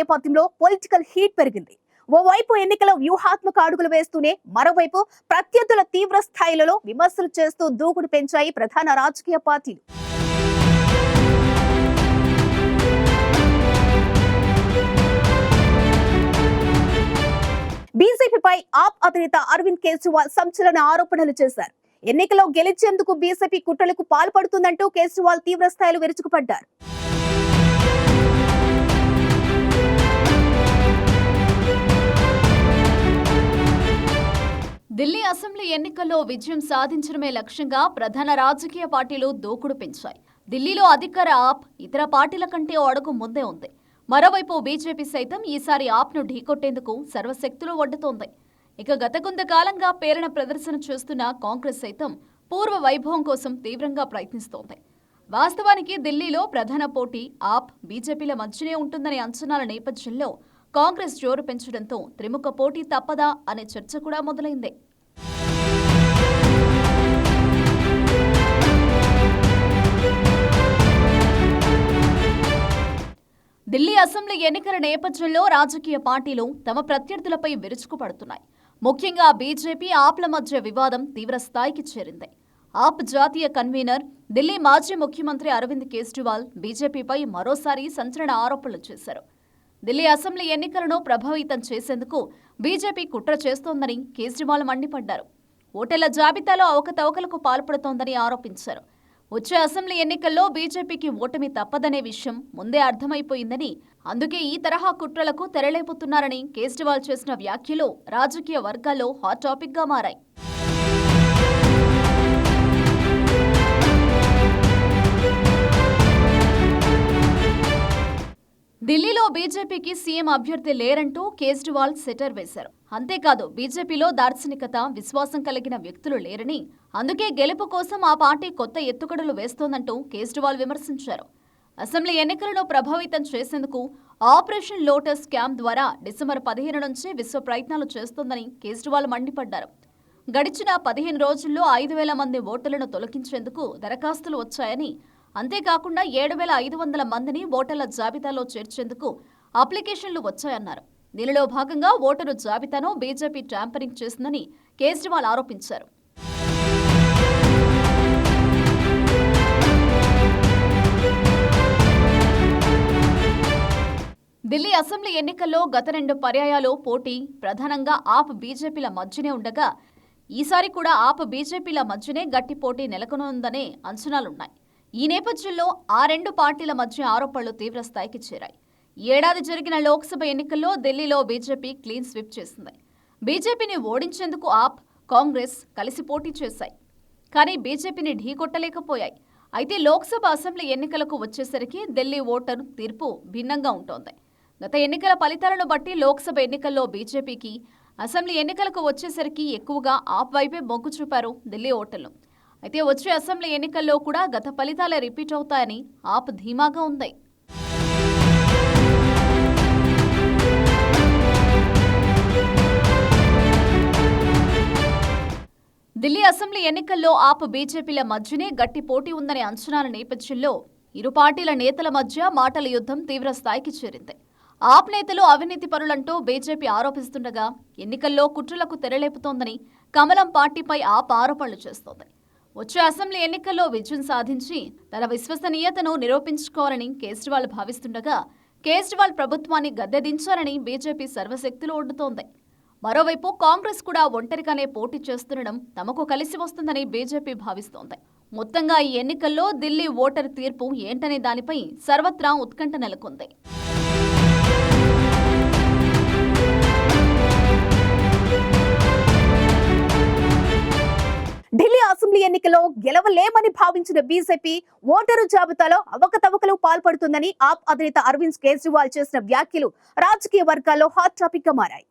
నేపథ్యంలో political heat పెరిగింది. ఓవైపు ఎన్నికల వ్యూహాత్మక అడుగులు వేస్తూనే మరోవైపు ప్రత్యర్థుల తీవ్ర స్థాయిలలో విమర్శలు చేస్తూ దూకుడు పెంచాయి ప్రధాన రాజకీయ పార్టీలు. బీజేపీపై ఆప్ అధినేత అరవింద్ కేజ్రీవాల్ సంచలన ఆరోపణలు చేశారు. ఎన్నికల్లో గెలిచేందుకు బీజేపీ కుట్రలకు పాల్పడుతుందంటూ కేజ్రీవాల్ తీవ్ర స్థాయిలో విరుచుకుపడ్డారు. ఢిల్లీ అసెంబ్లీ ఎన్నికల్లో విజయం సాధించడమే లక్ష్యంగా ప్రధాన రాజకీయ పార్టీలు దూకుడు పెంచాయి. ఢిల్లీలో అధికార ఆప్ ఇతర పార్టీల కంటే ఓ అడుగు ముందే ఉంది. మరోవైపు బీజేపీ సైతం ఈసారి ఆప్ను ఢీకొట్టేందుకు సర్వశక్తులు ఒడ్డుతోంది. ఇక గత కొంతకాలంగా పేలన ప్రదర్శన చేస్తున్న కాంగ్రెస్ సైతం పూర్వ వైభవం కోసం తీవ్రంగా ప్రయత్నిస్తోంది. వాస్తవానికి ఢిల్లీలో ప్రధాన పోటీ ఆప్ బీజేపీల మధ్యనే ఉంటుందనే అంచనాల నేపథ్యంలో కాంగ్రెస్ జోరు పెంచడంతో త్రిముఖ పోటీ తప్పదా అనే చర్చ కూడా మొదలైంది. ఢిల్లీ అసెంబ్లీ ఎన్నికల నేపథ్యంలో రాజకీయ పార్టీలు తమ ప్రత్యర్థులపై విరుచుకుపడుతున్నాయి. ముఖ్యంగా బీజేపీ ఆప్ల మధ్య వివాదం తీవ్ర స్థాయికి చేరింది. ఆప్ జాతీయ కన్వీనర్ ఢిల్లీ మాజీ ముఖ్యమంత్రి అరవింద్ కేజ్రీవాల్ బీజేపీపై మరోసారి సంచలన ఆరోపణలు చేశారు. ఢిల్లీ అసెంబ్లీ ఎన్నికలను ప్రభావితం చేసేందుకు బీజేపీ కుట్ర చేస్తోందని కేజ్రీవాల్ మండిపడ్డారు. ఓటర్ల జాబితాలో అవకతవకలకు పాల్పడుతోందని ఆరోపించారు. వచ్చే అసెంబ్లీ ఎన్నికల్లో బీజేపీకి ఓటమి తప్పదనే విషయం ముందే అర్థమైపోయిందని, అందుకే ఈ తరహా కుట్రలకు తెరలేపుతున్నారని కేజ్రీవాల్ చేసిన వ్యాఖ్యలు రాజకీయ వర్గాల్లో హాట్ టాపిక్ గా మారాయి. ఢిల్లీలో బీజేపీకి సీఎం అభ్యర్థి లేరంటూ కేజ్రీవాల్ సెటర్ వేశారు. అంతేకాదు బీజేపీలో దార్శనికత, విశ్వాసం కలిగిన వ్యక్తులు లేరని, అందుకే గెలుపు కోసం ఆ పార్టీ కొత్త ఎత్తుగడలు వేస్తోందంటూ కేజ్రీవాల్ విమర్శించారు. అసెంబ్లీ ఎన్నికలను ప్రభావితం చేసేందుకు ఆపరేషన్ లోటస్ క్యాంప్ ద్వారా డిసెంబర్ 15 నుంచి విశ్వ ప్రయత్నాలు చేస్తోందని కేజ్రీవాల్ మండిపడ్డారు. గడిచిన 15 రోజుల్లో 5,000 మంది ఓటర్లను తొలగించేందుకు దరఖాస్తులు వచ్చాయని, అంతేకాకుండా 7,500 మందిని ఓటర్ల జాబితాలో చేర్చేందుకు అప్లికేషన్లు వచ్చాయన్నారు. దీనిలో భాగంగా ఓటరు జాబితాను బీజేపీ ట్యాంపరింగ్ చేసిందని కేజ్రీవాల్ ఆరోపించారు. ఢిల్లీ అసెంబ్లీ ఎన్నికల్లో గత 2 పర్యాయాలు పోటీ ప్రధానంగా ఆప్ బీజేపీల మధ్యనే ఉండగా, ఈసారి కూడా ఆప్ బీజేపీల మధ్యనే గట్టి పోటీ నెలకొనుందనే అంచనాలున్నాయి. ఈ నేపథ్యంలో ఆ 2 పార్టీల మధ్య ఆరోపణలు తీవ్ర స్థాయికి చేరాయి. ఈ ఏడాది జరిగిన లోక్సభ ఎన్నికల్లో ఢిల్లీలో బీజేపీ క్లీన్ స్వీప్ చేసింది. బీజేపీని ఓడించేందుకు ఆప్, కాంగ్రెస్ కలిసి పోటీ చేశాయి. కానీ బీజేపీని ఢీకొట్టలేకపోయాయి. అయితే లోక్సభ అసెంబ్లీ ఎన్నికలకు వచ్చేసరికి ఢిల్లీ ఓటరు తీర్పు భిన్నంగా ఉంటోంది. గత ఎన్నికల ఫలితాలను బట్టి లోక్సభ ఎన్నికల్లో బీజేపీకి, అసెంబ్లీ ఎన్నికలకు వచ్చేసరికి ఎక్కువగా ఆప్ వైపే మొగ్గు చూపారు ఢిల్లీ ఓటర్లు. అయితే వచ్చే అసెంబ్లీ ఎన్నికల్లో కూడా గత ఫలితాలే రిపీట్ అవుతాయని ఆప్ ధీమాగా ఉంది. ఢిల్లీ అసెంబ్లీ ఎన్నికల్లో ఆప్ బీజేపీల మధ్యనే గట్టి పోటీ ఉందనే అంచనాల నేపథ్యంలో ఇరు పార్టీల నేతల మధ్య మాటల యుద్ధం తీవ్ర స్థాయికి చేరింది. ఆప్ నేతలు అవినీతి పరులంటూ బీజేపీ ఆరోపిస్తుండగా, ఎన్నికల్లో కుట్రలకు తెరలేపుతోందని కమలం పార్టీపై ఆప్ ఆరోపణలు చేస్తోంది. వచ్చే అసెంబ్లీ ఎన్నికల్లో విజయం సాధించి తన విశ్వసనీయతను నిరూపించుకోవాలని కేజ్రీవాల్ భావిస్తుండగా, కేజ్రీవాల్ ప్రభుత్వాన్ని గద్దెదించాలని బీజేపీ సర్వశక్తులు ఒడ్డుతోంది. మరోవైపు కాంగ్రెస్ కూడా ఒంటరిగానే పోటీ చేస్తుండడం తమకు కలిసి వస్తుందని బీజేపీ భావిస్తోంది. మొత్తంగా ఈ ఎన్నికల్లో ఢిల్లీ ఓటరు తీర్పు ఏంటనే దానిపై సర్వత్రా ఉత్కంఠ నెలకొంది. ఢిల్లీ అసెంబ్లీ ఎన్నికల్లో గెలవలేమని భావించిన బీజేపీ ఓటరు జాబితాలో అవకతవకలు పాల్పడుతుందని ఆప్ అధినేత అరవింద్ కేజ్రీవాల్ చేసిన వ్యాఖ్యలు రాజకీయ వర్గాల్లో హాట్ టాపిక్ గా మారాయి.